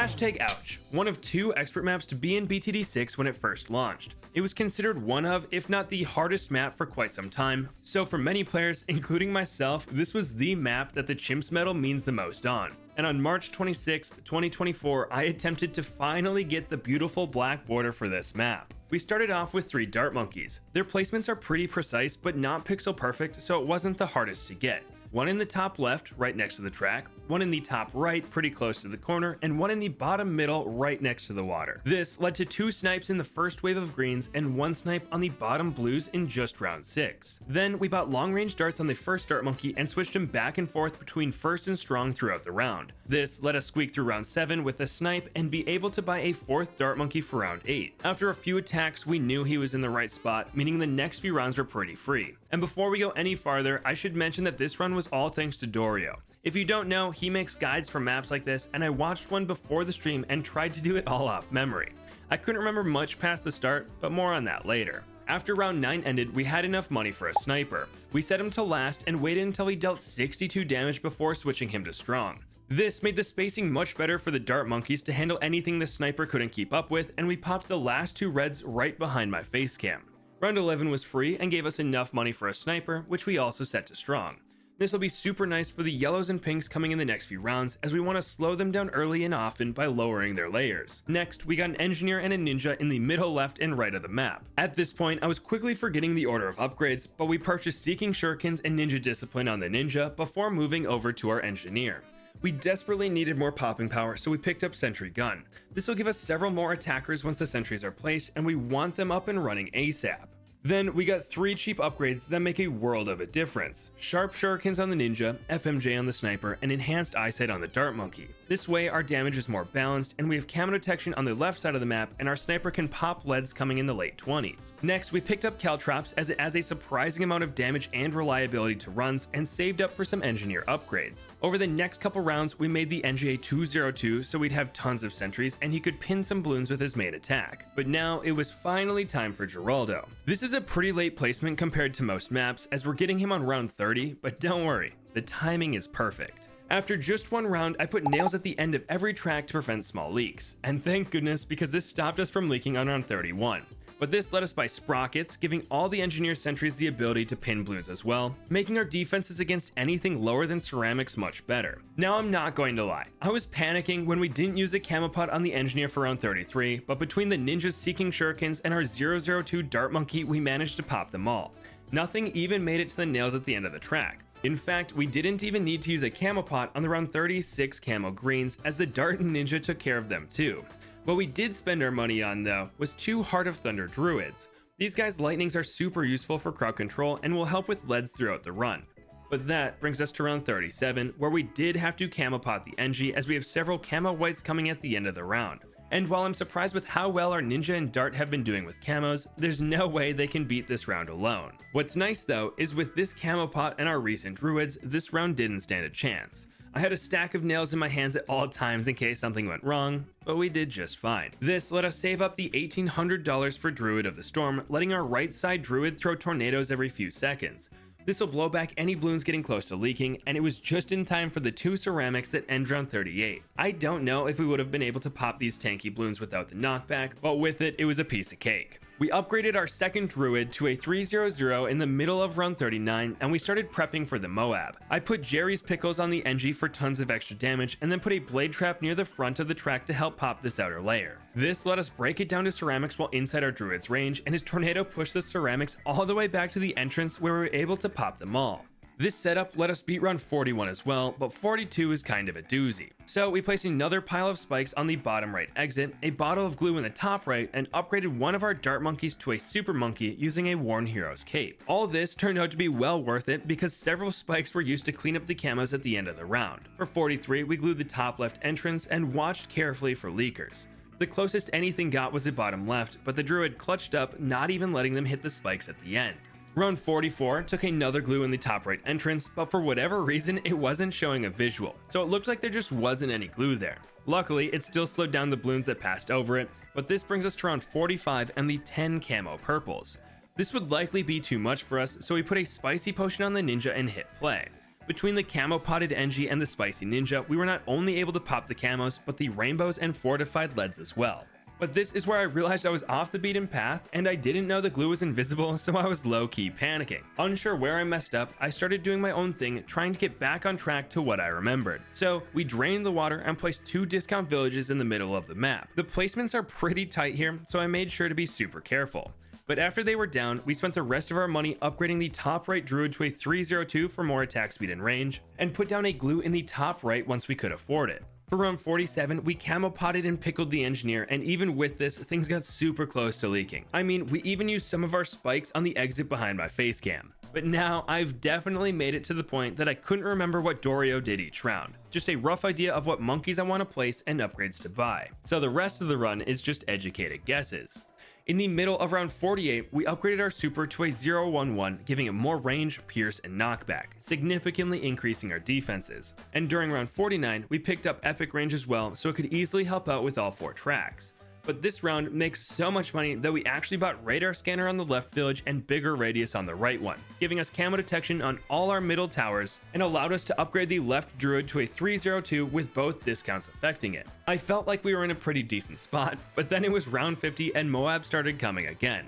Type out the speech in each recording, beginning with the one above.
#ouch, one of 2 expert maps to be in BTD6 when it first launched. It was considered one of, if not the hardest map for quite some time, so for many players, including myself, this was the map that the CHIMPS medal means the most on. And on March 26th, 2024, I attempted to finally get the beautiful black border for this map. We started off with 3 dart monkeys. Their placements are pretty precise, but not pixel perfect, so it wasn't the hardest to get. One in the top left, right next to the track, one in the top right, pretty close to the corner, and one in the bottom middle, right next to the water. This led to 2 snipes in the first wave of greens and 1 snipe on the bottom blues in just round 6. Then we bought long range darts on the first dart monkey and switched them back and forth between first and strong throughout the round. This let us squeak through round 7 with a snipe and be able to buy a 4th dart monkey for round 8. After a few attacks, we knew he was in the right spot, meaning the next few rounds were pretty free. And before we go any farther, I should mention that this run was all thanks to Dorio. If you don't know, he makes guides for maps like this, and I watched one before the stream and tried to do it all off memory. I couldn't remember much past the start, but more on that later. After round 9 ended, we had enough money for a sniper. We set him to last and waited until he dealt 62 damage before switching him to strong. This made the spacing much better for the dart monkeys to handle anything the sniper couldn't keep up with, and we popped the last 2 reds right behind my face cam. Round 11 was free and gave us enough money for a sniper, which we also set to strong. This will be super nice for the yellows and pinks coming in the next few rounds, as we want to slow them down early and often by lowering their layers. Next, we got an engineer and a ninja in the middle left and right of the map. At this point, I was quickly forgetting the order of upgrades, but we purchased Seeking Shurikens and Ninja Discipline on the ninja before moving over to our engineer. We desperately needed more popping power, so we picked up Sentry Gun. This will give us several more attackers once the sentries are placed, and we want them up and running ASAP. Then we got 3 cheap upgrades that make a world of a difference. Sharp Shurikens on the ninja, FMJ on the sniper, and enhanced eyesight on the dart monkey. This way our damage is more balanced, and we have camo detection on the left side of the map, and our sniper can pop leads coming in the late 20s. Next, we picked up Caltrops as it adds a surprising amount of damage and reliability to runs, and saved up for some engineer upgrades. Over the next couple rounds, we made the NGA 202 so we'd have tons of sentries, and he could pin some balloons with his main attack. But now it was finally time for Geraldo. This is a pretty late placement compared to most maps, as we're getting him on round 30, but don't worry, the timing is perfect. After just 1 round, I put nails at the end of every track to prevent small leaks, and thank goodness, because this stopped us from leaking on round 31. But this let us buy sprockets, giving all the engineer sentries the ability to pin balloons as well, making our defenses against anything lower than ceramics much better. Now I'm not going to lie, I was panicking when we didn't use a camo pot on the engineer for round 33, but between the ninjas Seeking Shurikens and our 002 dart monkey, we managed to pop them all. Nothing even made it to the nails at the end of the track. In fact, we didn't even need to use a camo pot on the round 36 camo greens, as the dart and ninja took care of them too. What we did spend our money on though was 2 Heart of Thunder druids. These guys' lightnings are super useful for crowd control and will help with leads throughout the run. But that brings us to round 37, where we did have to camo pot the NG, as we have several camo whites coming at the end of the round. And while I'm surprised with how well our ninja and dart have been doing with camos, there's no way they can beat this round alone. What's nice though is with this camo pot and our recent druids, this round didn't stand a chance. I had a stack of nails in my hands at all times in case something went wrong, but we did just fine. This let us save up the $1,800 for Druid of the Storm, letting our right side druid throw tornadoes every few seconds. This will blow back any balloons getting close to leaking, and it was just in time for the 2 ceramics that end round 38. I don't know if we would have been able to pop these tanky balloons without the knockback, but with it, it was a piece of cake. We upgraded our second druid to a 300 in the middle of round 39, and we started prepping for the Moab. I put Jerry's Pickles on the NG for tons of extra damage, and then put a blade trap near the front of the track to help pop this outer layer. This let us break it down to ceramics while inside our druid's range, and his tornado pushed the ceramics all the way back to the entrance, where we were able to pop them all. This setup let us beat round 41 as well, but 42 is kind of a doozy. So we placed another pile of spikes on the bottom right exit, a bottle of glue in the top right, and upgraded one of our dart monkeys to a super monkey using a Worn Hero's cape. All this turned out to be well worth it, because several spikes were used to clean up the camos at the end of the round. For 43, we glued the top left entrance and watched carefully for leakers. The closest anything got was the bottom left, but the druid clutched up, not even letting them hit the spikes at the end. Round 44 took another glue in the top right entrance, but for whatever reason it wasn't showing a visual, so it looked like there just wasn't any glue there. Luckily, it still slowed down the balloons that passed over it, but this brings us to round 45 and the 10 camo purples. This would likely be too much for us, so we put a spicy potion on the ninja and hit play. Between the camo potted NG and the spicy ninja, we were not only able to pop the camos, but the rainbows and fortified leads as well. But this is where I realized I was off the beaten path, and I didn't know the glue was invisible, so I was low-key panicking. Unsure where I messed up, I started doing my own thing, trying to get back on track to what I remembered. So we drained the water and placed 2 discount villages in the middle of the map. The placements are pretty tight here, so I made sure to be super careful. But after they were down, we spent the rest of our money upgrading the top right druid to a 302 for more attack speed and range, and put down a glue in the top right once we could afford it. For round 47, we camo potted and pickled the engineer, and even with this, things got super close to leaking. I mean, we even used some of our spikes on the exit behind my face cam. But now I've definitely made it to the point that I couldn't remember what Dorio did each round. Just a rough idea of what monkeys I want to place and upgrades to buy. So the rest of the run is just educated guesses. In the middle of round 48, we upgraded our super to a 011, giving it more range, pierce, and knockback, significantly increasing our defenses. And during round 49, we picked up epic range as well, so it could easily help out with all 4 tracks. But this round makes so much money that we actually bought radar scanner on the left village and bigger radius on the right one, giving us camo detection on all our middle towers, and allowed us to upgrade the left druid to a 302 with both discounts affecting it. I felt like we were in a pretty decent spot, but then it was round 50 and moabs started coming again.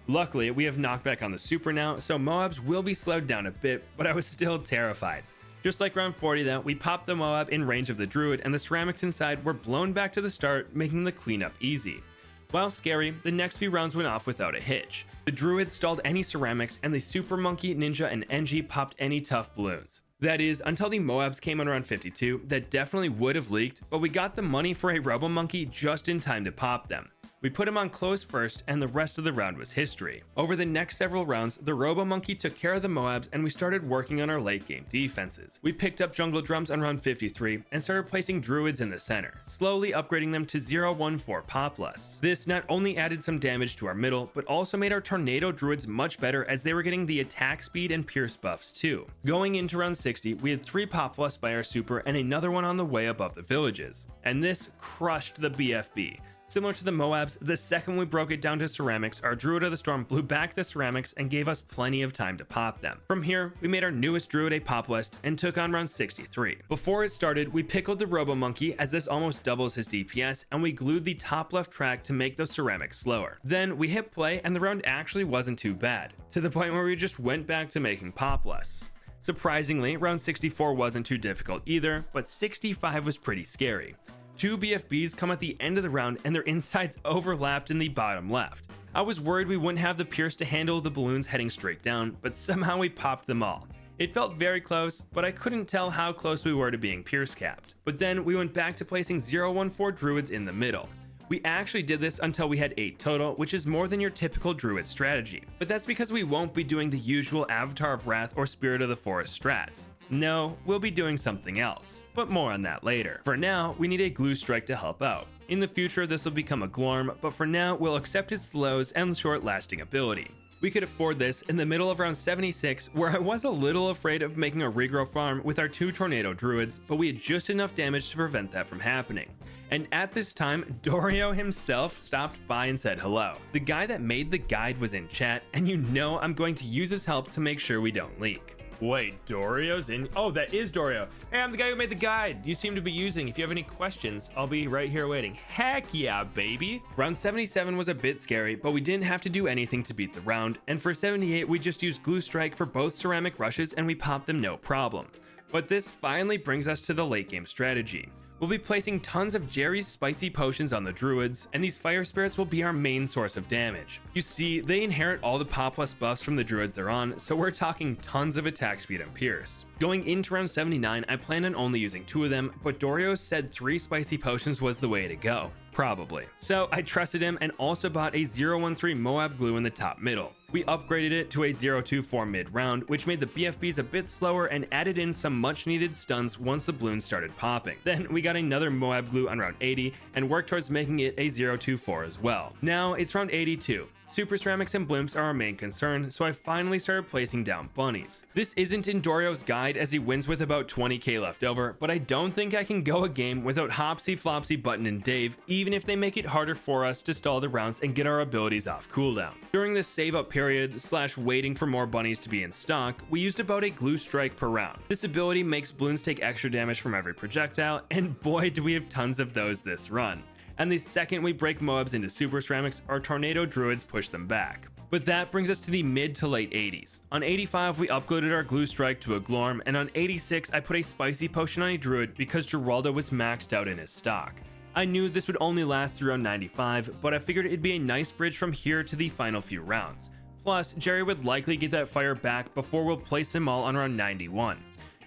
Luckily, we have knockback on the super now, so moabs will be slowed down a bit, but I was still terrified. Just like round 40 though, we popped the moab in range of the druid, and the ceramics inside were blown back to the start, making the cleanup easy. While scary, the next few rounds went off without a hitch. The druid stalled any ceramics, and the super monkey, ninja, and NG popped any tough balloons. That is, until the moabs came on round 52, that definitely would have leaked, but we got the money for a robo monkey just in time to pop them. We put him on close first, and the rest of the round was history. Over the next several rounds, the Robo Monkey took care of the Moabs, and we started working on our late game defenses. We picked up jungle drums on round 53 and started placing druids in the center, slowly upgrading them to 014 popless. This not only added some damage to our middle, but also made our tornado druids much better as they were getting the attack speed and pierce buffs too. Going into round 60, we had 3 popless by our super and another one on the way above the villages, and this crushed the BFB. Similar to the Moabs, the second we broke it down to ceramics, our Druid of the Storm blew back the ceramics and gave us plenty of time to pop them. From here, we made our newest Druid a Pop West and took on round 63. Before it started, we pickled the Robo Monkey as this almost doubles his DPS, and we glued the top left track to make those ceramics slower. Then we hit play and the round actually wasn't too bad, to the point where we just went back to making Pop West. Surprisingly, round 64 wasn't too difficult either, but 65 was pretty scary. 2 BFBs come at the end of the round and their insides overlapped in the bottom left. I was worried we wouldn't have the pierce to handle the balloons heading straight down, but somehow we popped them all. It felt very close, but I couldn't tell how close we were to being pierce capped. But then we went back to placing 014 druids in the middle. We actually did this until we had 8 total, which is more than your typical druid strategy. But that's because we won't be doing the usual Avatar of Wrath or Spirit of the Forest strats. No, we'll be doing something else, but more on that later. For now, we need a glue strike to help out. In the future, this will become a glorm, but for now, we'll accept its slows and short-lasting ability. We could afford this in the middle of round 76, where I was a little afraid of making a Regrow Farm with our 2 tornado druids, but we had just enough damage to prevent that from happening. And at this time, Dorio himself stopped by and said hello. The guy that made the guide was in chat, and you know I'm going to use his help to make sure we don't leak. Wait, Dorio's in? Oh, that is Dorio. Hey, I'm the guy who made the guide you seem to be using. If you have any questions, I'll be right here waiting. Heck yeah, baby. Round 77 was a bit scary, but we didn't have to do anything to beat the round. And for 78, we just used glue strike for both ceramic rushes and we popped them no problem. But this finally brings us to the late game strategy. We'll be placing tons of Jerry's spicy potions on the druids, and these fire spirits will be our main source of damage. You see, they inherit all the pop plus buffs from the druids they're on, so we're talking tons of attack speed and pierce. Going into round 79, I planned on only using 2 of them, but Dorio said 3 spicy potions was the way to go. Probably. So I trusted him and also bought a 013 Moab glue in the top middle. We upgraded it to a 024 mid-round, which made the BFBs a bit slower and added in some much-needed stuns once the balloons started popping. Then we got another Moab glue on round 80 and worked towards making it a 024 as well. Now it's round 82. Super ceramics and blimps are our main concern, so I finally started placing down bunnies. This isn't in Dorio's guide as he wins with about 20k left over, but I don't think I can go a game without Hopsy, Flopsy, Button, and Dave, even if they make it harder for us to stall the rounds and get our abilities off cooldown. During this save up period / waiting for more bunnies to be in stock, we used about a glue strike per round. This ability makes balloons take extra damage from every projectile, and boy do we have tons of those this run. And the second we break moabs into super ceramics, our tornado druids push them back. But that brings us to the mid to late 80s. On 85 we upgraded our glue strike to a glorm, and on 86 I put a spicy potion on a druid because Geraldo was maxed out in his stock. I knew this would only last through around 95, but I figured it'd be a nice bridge from here to the final few rounds. Plus, Jerry would likely get that fire back before we'll place them all on around 91.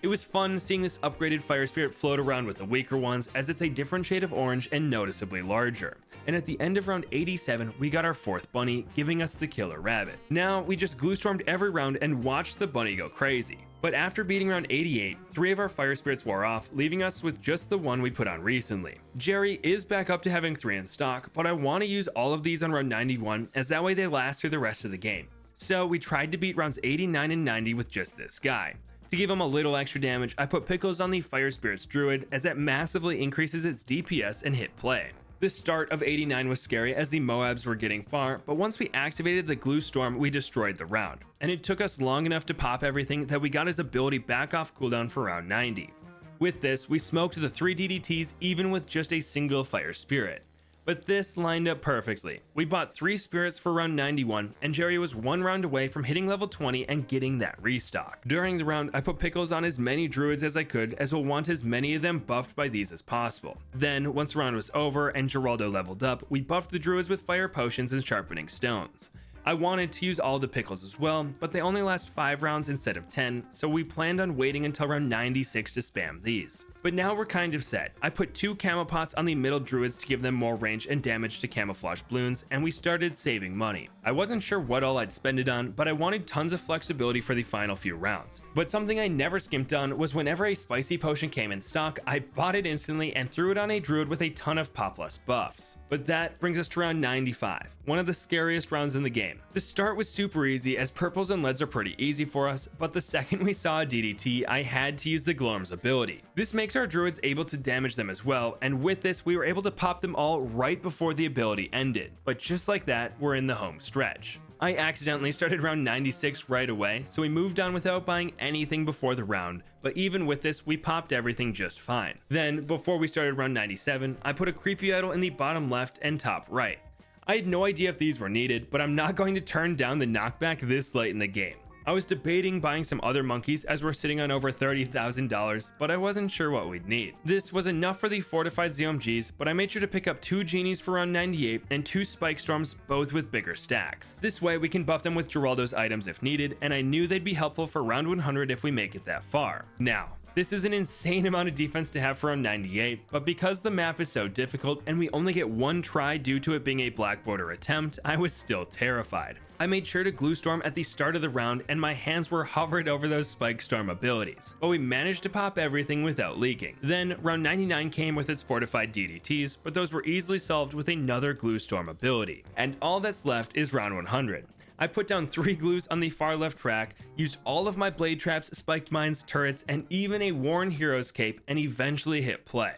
It was fun seeing this upgraded fire spirit float around with the weaker ones, as it's a different shade of orange and noticeably larger. And at the end of round 87, we got our 4th bunny, giving us the killer rabbit. Now, we just glue stormed every round and watched the bunny go crazy. But after beating round 88, 3 of our fire spirits wore off, leaving us with just the one we put on recently. Jerry is back up to having 3 in stock, but I want to use all of these on round 91, as that way they last through the rest of the game. So we tried to beat rounds 89 and 90 with just this guy. To give him a little extra damage, I put Pickles on the Fire Spirit's Druid, as that massively increases its DPS and hit play. The start of 89 was scary as the moabs were getting far, but once we activated the Glue Storm, we destroyed the round. And it took us long enough to pop everything that we got his ability back off cooldown for round 90. With this, we smoked the 3 DDTs even with just a single Fire Spirit. But this lined up perfectly. We bought 3 spirits for round 91, and Jerry was 1 round away from hitting level 20 and getting that restock. During the round, I put Pickles on as many druids as I could, as we'll want as many of them buffed by these as possible. Then, once the round was over and Geraldo leveled up, we buffed the druids with fire potions and sharpening stones. I wanted to use all the Pickles as well, but they only last 5 rounds instead of 10, so we planned on waiting until round 96 to spam these. But now we're kind of set. I put 2 camo pots on the middle druids to give them more range and damage to camouflage balloons, and we started saving money. I wasn't sure what all I'd spend it on, but I wanted tons of flexibility for the final few rounds. But something I never skimped on was whenever a spicy potion came in stock, I bought it instantly and threw it on a druid with a ton of popless buffs. But that brings us to round 95, one of the scariest rounds in the game. The start was super easy as purples and leads are pretty easy for us, but the second we saw a DDT, I had to use the Glorm's ability. This makes our druids able to damage them as well, and with this we were able to pop them all right before the ability ended. But just like that, we're in the home stretch. I accidentally started round 96 right away, so we moved on without buying anything before the round, but even with this, we popped everything just fine. Then, before we started round 97, I put a creepy idol in the bottom left and top right. I had no idea if these were needed, but I'm not going to turn down the knockback this late in the game. I was debating buying some other monkeys as we're sitting on over $30,000, but I wasn't sure what we'd need. This was enough for the fortified ZOMGs, but I made sure to pick up 2 genies for round 98 and 2 spike storms, both with bigger stacks. This way we can buff them with Geraldo's items if needed, and I knew they'd be helpful for round 100 if we make it that far. Now, this is an insane amount of defense to have for round 98, but because the map is so difficult and we only get 1 try due to it being a black border attempt, I was still terrified. I made sure to glue storm at the start of the round and my hands were hovered over those spike storm abilities, but we managed to pop everything without leaking. Then round 99 came with its fortified DDTs, but those were easily solved with another glue storm ability. And all that's left is round 100. I put down 3 glues on the far left track, used all of my blade traps, spiked mines, turrets, and even a worn hero's cape, and eventually hit play.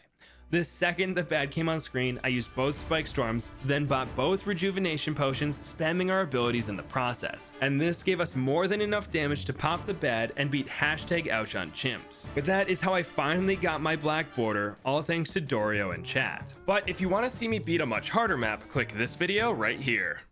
The second the bad came on screen, I used both spike storms, then bought both rejuvenation potions, spamming our abilities in the process. And this gave us more than enough damage to pop the bad and beat #ouch on chimps. But that is how I finally got my black border, all thanks to Dorio and chat. But if you want to see me beat a much harder map, click this video right here.